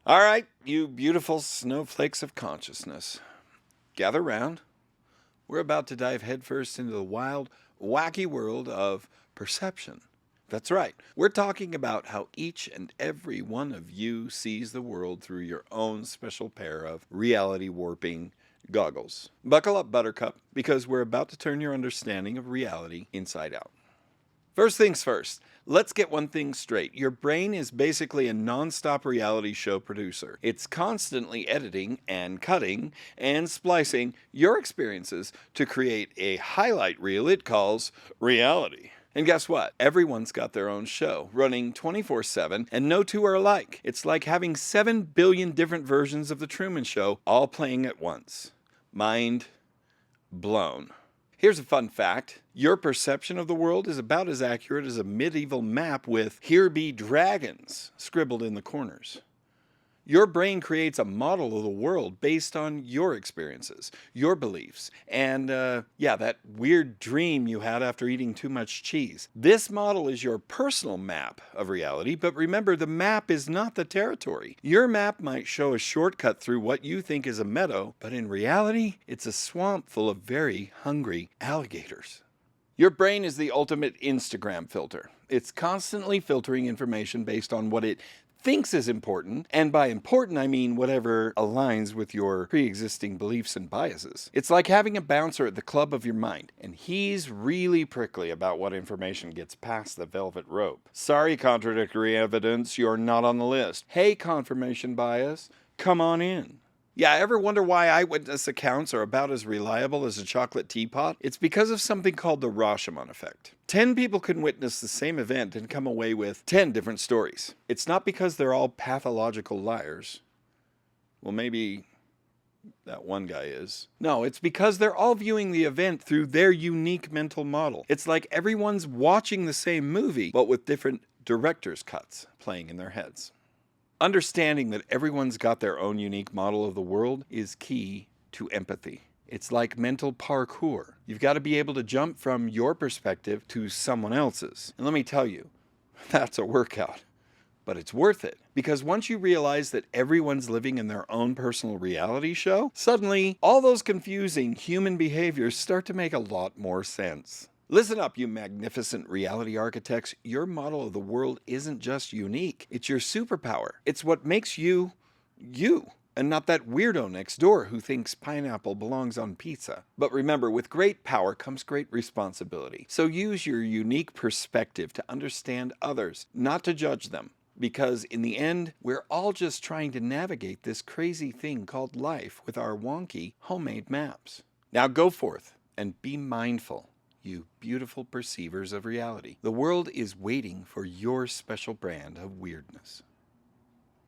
All right, you beautiful snowflakes of consciousness, gather round. We're about to dive headfirst into the wild, wacky world of perception. That's right, we're talking about how each and every one of you sees the world through your own special pair of reality warping goggles. Buckle up, Buttercup, because we're about to turn your understanding of reality inside out. First things first, let's get one thing straight. Your brain is basically a non-stop reality show producer. It's constantly editing and cutting and splicing your experiences to create a highlight reel it calls reality. And guess what? Everyone's got their own show, running 24/7, and no two are alike. It's like having 7 billion different versions of The Truman Show all playing at once. Mind blown. Here's a fun fact. Your perception of the world is about as accurate as a medieval map with "Here be dragons" scribbled in the corners. Your brain creates a model of the world based on your experiences, your beliefs, and that weird dream you had after eating too much cheese. This model is your personal map of reality, but remember, the map is not the territory. Your map might show a shortcut through what you think is a meadow, but in reality, it's a swamp full of very hungry alligators. Your brain is the ultimate Instagram filter. It's constantly filtering information based on what it thinks is important, and by important I mean whatever aligns with your pre-existing beliefs and biases. It's like having a bouncer at the club of your mind, and he's really prickly about what information gets past the velvet rope. Sorry, contradictory evidence, you're not on the list. Hey, confirmation bias, come on in. Yeah, ever wonder why eyewitness accounts are about as reliable as a chocolate teapot? It's because of something called the Rashomon effect. 10 people can witness the same event and come away with 10 different stories. It's not because they're all pathological liars. Well, maybe that one guy is. No, it's because they're all viewing the event through their unique mental model. It's like everyone's watching the same movie, but with different director's cuts playing in their heads. Understanding that everyone's got their own unique model of the world is key to empathy. It's like mental parkour. You've got to be able to jump from your perspective to someone else's. And let me tell you, that's a workout. But it's worth it, because once you realize that everyone's living in their own personal reality show, suddenly all those confusing human behaviors start to make a lot more sense. Listen up, you magnificent reality architects. Your model of the world isn't just unique. It's your superpower. It's what makes you, you, and not that weirdo next door who thinks pineapple belongs on pizza. But remember, with great power comes great responsibility. So use your unique perspective to understand others, not to judge them. Because in the end, we're all just trying to navigate this crazy thing called life with our wonky homemade maps. Now go forth and be mindful, you beautiful perceivers of reality. The world is waiting for your special brand of weirdness.